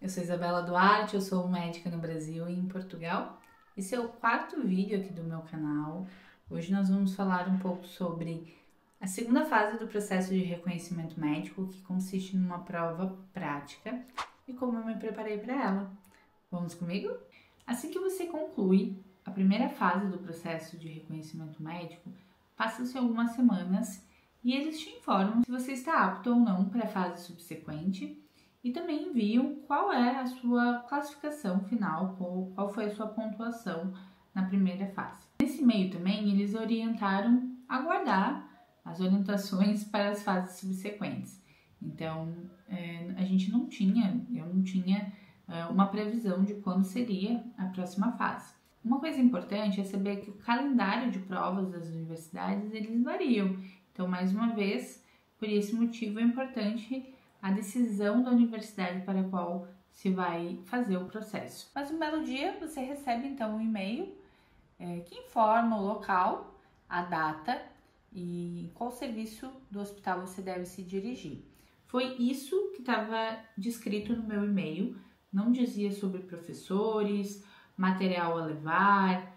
Eu sou Isabela Duarte, eu sou médica no Brasil e em Portugal. Esse é o quarto vídeo aqui do meu canal. Hoje nós vamos falar um pouco sobre a segunda fase do processo de reconhecimento médico, que consiste numa prova prática e como eu me preparei para ela. Vamos comigo? Assim que você conclui a primeira fase do processo de reconhecimento médico, passam-se algumas semanas e eles te informam se você está apto ou não para a fase subsequente e também enviam qual é a sua classificação final, qual foi a sua pontuação na primeira fase. Nesse meio também, eles orientaram a aguardar as orientações para as fases subsequentes. Então, eu não tinha uma previsão de quando seria a próxima fase. Uma coisa importante é saber que o calendário de provas das universidades, eles variam. Então, mais uma vez, por esse motivo é importante a decisão da universidade para a qual se vai fazer o processo. Mas um belo dia você recebe então um e-mail que informa o local, a data e qual serviço do hospital você deve se dirigir. Foi isso que estava descrito no meu e-mail, não dizia sobre professores, material a levar,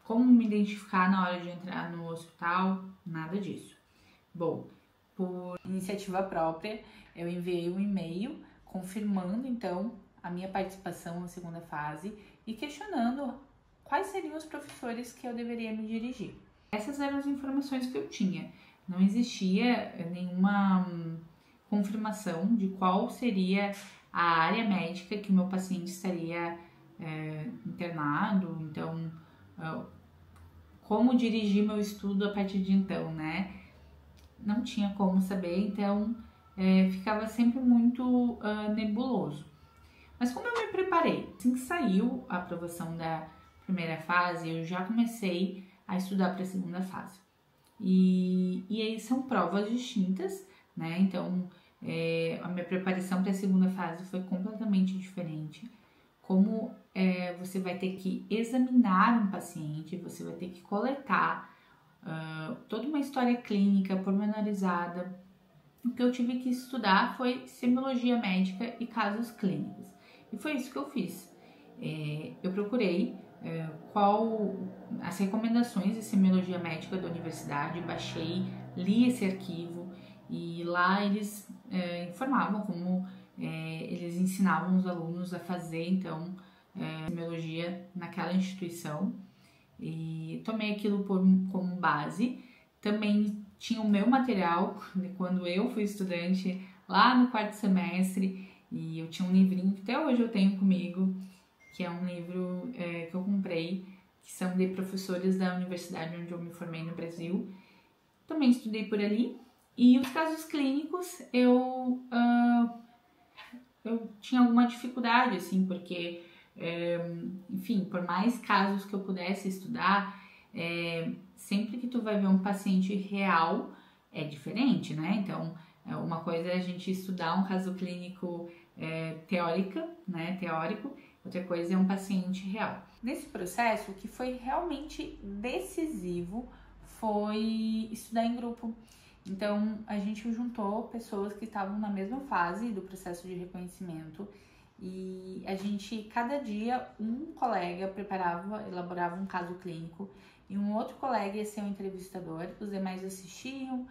como me identificar na hora de entrar no hospital, nada disso. Bom, por iniciativa própria, eu enviei um e-mail confirmando então a minha participação na segunda fase e questionando quais seriam os professores que eu deveria me dirigir. Essas eram as informações que eu tinha. Não existia nenhuma confirmação de qual seria a área médica que o meu paciente estaria internado, então como dirigir meu estudo a partir de então, né? Não tinha como saber, então ficava sempre muito nebuloso. Mas como eu me preparei? Assim que saiu a aprovação da primeira fase, eu já comecei a estudar para a segunda fase. E aí são provas distintas, né? Então a minha preparação para a segunda fase foi completamente diferente. Como você vai ter que examinar um paciente, você vai ter que coletar toda uma história clínica pormenorizada. O que eu tive que estudar foi semiologia médica e casos clínicos. E foi isso que eu fiz. Eu procurei as recomendações de semiologia médica da universidade, baixei, li esse arquivo e lá eles informavam como eles ensinavam os alunos a fazer então semiologia naquela instituição. E tomei aquilo como base. Também tinha o meu material de quando eu fui estudante lá no quarto semestre e eu tinha um livrinho que até hoje eu tenho comigo, que é um livro que eu comprei, que são de professores da universidade onde eu me formei no Brasil. Também estudei por ali. E os casos clínicos eu tinha alguma dificuldade, assim, porque enfim, por mais casos que eu pudesse estudar, sempre que tu vai ver um paciente real, é diferente, né? Então, uma coisa é a gente estudar um caso clínico teórico, outra coisa é um paciente real. Nesse processo, o que foi realmente decisivo foi estudar em grupo. Então, a gente juntou pessoas que estavam na mesma fase do processo de reconhecimento e a gente, cada dia, um colega elaborava um caso clínico e um outro colega ia ser o entrevistador, os demais assistiam,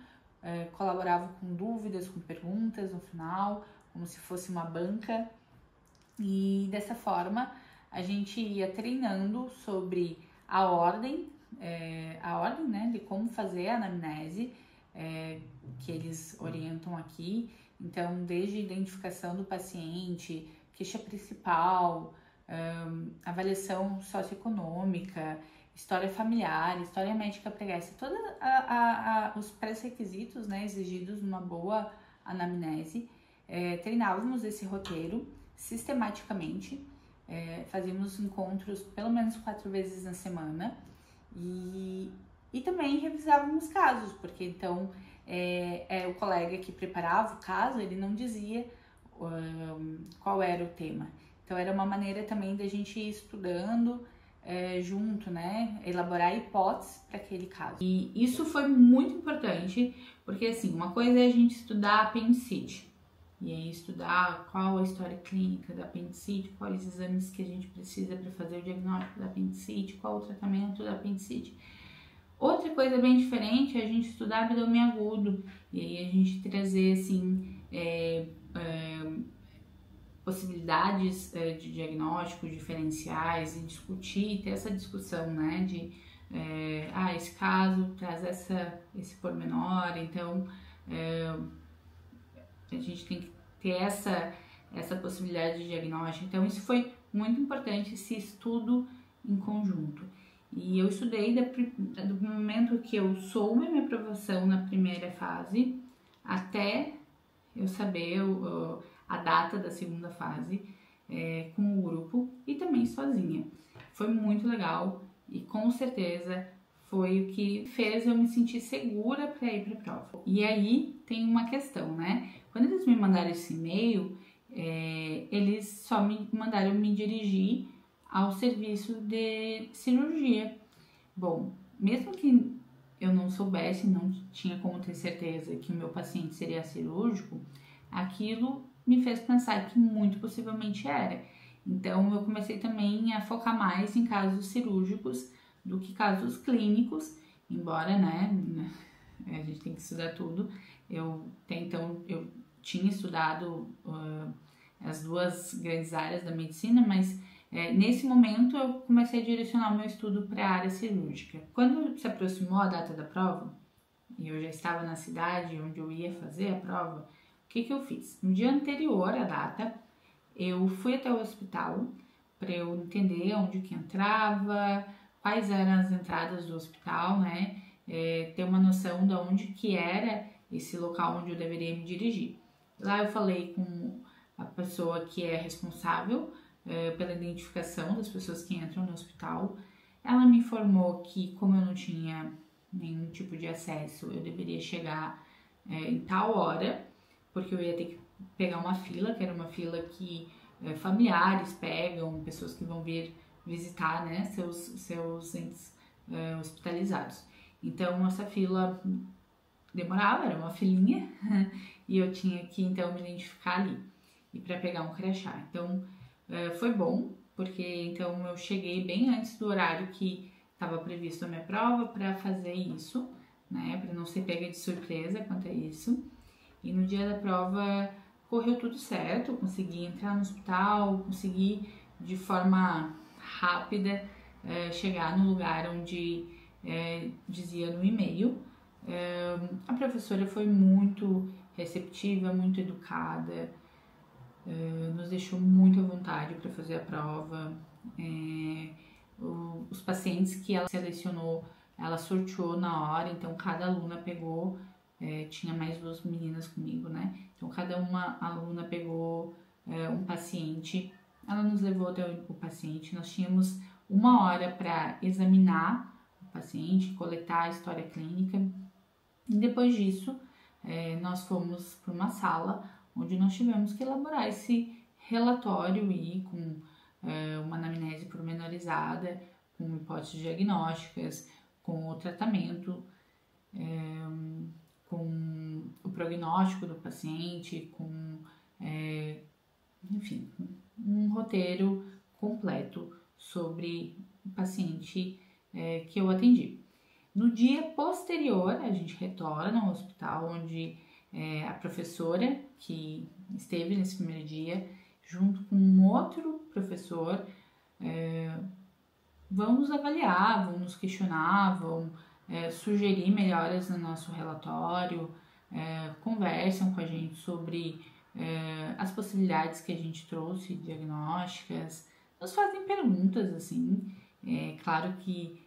colaboravam com dúvidas, com perguntas no final, como se fosse uma banca. E dessa forma, a gente ia treinando sobre a ordem, né, de como fazer a anamnese, que eles orientam aqui. Então, desde a identificação do paciente, queixa principal, avaliação socioeconômica, história familiar, história médica pregressa, todos os pré-requisitos, né, exigidos numa boa anamnese. Treinávamos esse roteiro sistematicamente, fazíamos encontros pelo menos 4 vezes na semana e também revisávamos casos, porque então o colega que preparava o caso, ele não dizia qual era o tema. Então era uma maneira também da gente ir estudando junto, né? Elaborar hipóteses para aquele caso. E isso foi muito importante, porque assim, uma coisa é a gente estudar apendicite, e aí estudar qual a história clínica da apendicite, quais exames que a gente precisa para fazer o diagnóstico da apendicite, qual o tratamento da apendicite. Outra coisa bem diferente é a gente estudar abdômen agudo, e aí a gente trazer, assim, possibilidades de diagnóstico, diferenciais, e discutir, ter essa discussão, né, de esse caso traz esse pormenor, então a gente tem que ter essa possibilidade de diagnóstico. Então isso foi muito importante, esse estudo em conjunto. E eu estudei do momento que eu soube minha aprovação na primeira fase até eu saber a data da segunda fase com o grupo e também sozinha. Foi muito legal e com certeza foi o que fez eu me sentir segura para ir para a prova. E aí tem uma questão, né? Quando eles me mandaram esse e-mail, eles só me mandaram me dirigir ao serviço de cirurgia. Bom, mesmo que eu não soubesse, não tinha como ter certeza que o meu paciente seria cirúrgico, aquilo me fez pensar que muito possivelmente era. Então eu comecei também a focar mais em casos cirúrgicos do que casos clínicos, embora, né, a gente tem que estudar tudo. Então eu tinha estudado as duas grandes áreas da medicina, mas nesse momento eu comecei a direcionar o meu estudo para a área cirúrgica. Quando se aproximou a data da prova, e eu já estava na cidade onde eu ia fazer a prova, o que eu fiz? No dia anterior à data, eu fui até o hospital para eu entender onde que entrava, quais eram as entradas do hospital, né? Ter uma noção de onde que era esse local onde eu deveria me dirigir. Lá eu falei com a pessoa que é responsável pela identificação das pessoas que entram no hospital. Ela me informou que, como eu não tinha nenhum tipo de acesso, eu deveria chegar em tal hora, porque eu ia ter que pegar uma fila, que era uma fila que familiares pegam, pessoas que vão vir visitar, né, seus entes hospitalizados. Então, essa fila demorava, era uma filinha, e eu tinha que, então, me identificar ali, e para pegar um crachá. Então, foi bom, porque, então, eu cheguei bem antes do horário que estava previsto a minha prova para fazer isso, né, para não ser pega de surpresa quanto a isso. E no dia da prova correu tudo certo, eu consegui entrar no hospital, consegui de forma rápida chegar no lugar onde dizia no e-mail. A professora foi muito receptiva, muito educada, nos deixou muito à vontade para fazer a prova. Os pacientes que ela selecionou, ela sorteou na hora, então cada aluna pegou, tinha mais duas meninas comigo, né? Então cada uma aluna pegou um paciente, ela nos levou até o paciente, nós tínhamos 1 hora para examinar o paciente, coletar a história clínica, e depois disso nós fomos para uma sala onde nós tivemos que elaborar esse relatório e com uma anamnese pormenorizada, com hipóteses diagnósticas, com o tratamento, com o prognóstico do paciente, com, enfim, um roteiro completo sobre o paciente que eu atendi. No dia posterior, a gente retorna ao hospital onde a professora que esteve nesse primeiro dia, junto com um outro professor, vão nos avaliar, vão nos questionar, vão sugerir melhoras no nosso relatório, conversam com a gente sobre as possibilidades que a gente trouxe diagnósticas, nos fazem perguntas, assim, claro que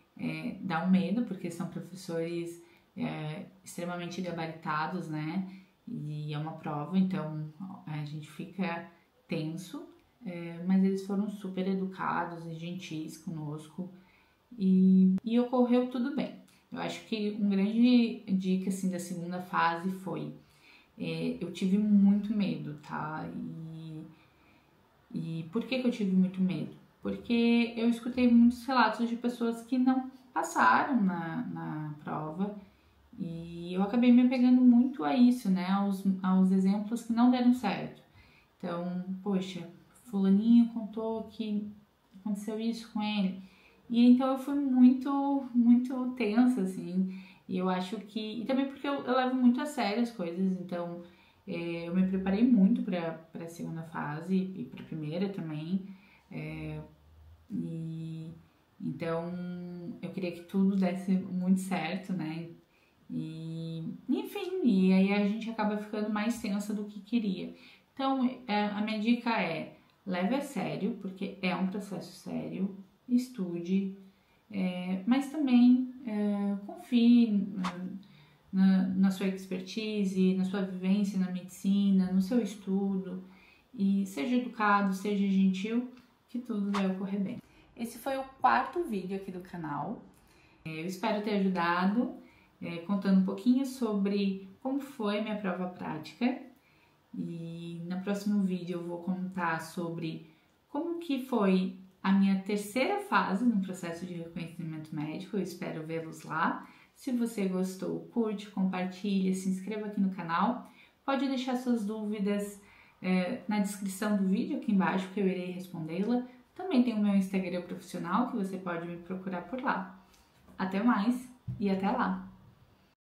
dá um medo, porque são professores extremamente gabaritados, né, e é uma prova, então a gente fica tenso, mas eles foram super educados e gentis conosco e ocorreu tudo bem. Eu acho que uma grande dica assim da segunda fase foi eu tive muito medo, tá? E por que eu tive muito medo? Porque eu escutei muitos relatos de pessoas que não passaram na prova E eu acabei me apegando muito a isso, né? Aos exemplos que não deram certo. Então, poxa, fulaninho contou que aconteceu isso com ele. E então eu fui muito tensa, assim. E eu acho que. E também porque eu levo muito a sério as coisas, então eu me preparei muito para a segunda fase e para a primeira também. E então eu queria que tudo desse muito certo, né? Enfim, e aí a gente acaba ficando mais tensa do que queria. Então, a minha dica é: leve a sério, porque é um processo sério, estude, mas também confie na sua expertise, na sua vivência na medicina, no seu estudo, e seja educado, seja gentil, que tudo vai ocorrer bem. Esse foi o 4º vídeo aqui do canal. Eu espero ter ajudado, contando um pouquinho sobre como foi minha prova prática. E no próximo vídeo eu vou contar sobre como que foi a minha 3ª fase no processo de reconhecimento médico. Eu espero vê-los lá. Se você gostou, curte, compartilha, se inscreva aqui no canal. Pode deixar suas dúvidas na descrição do vídeo aqui embaixo, que eu irei respondê-la. Também tem o meu Instagram profissional, que você pode me procurar por lá. Até mais e até lá!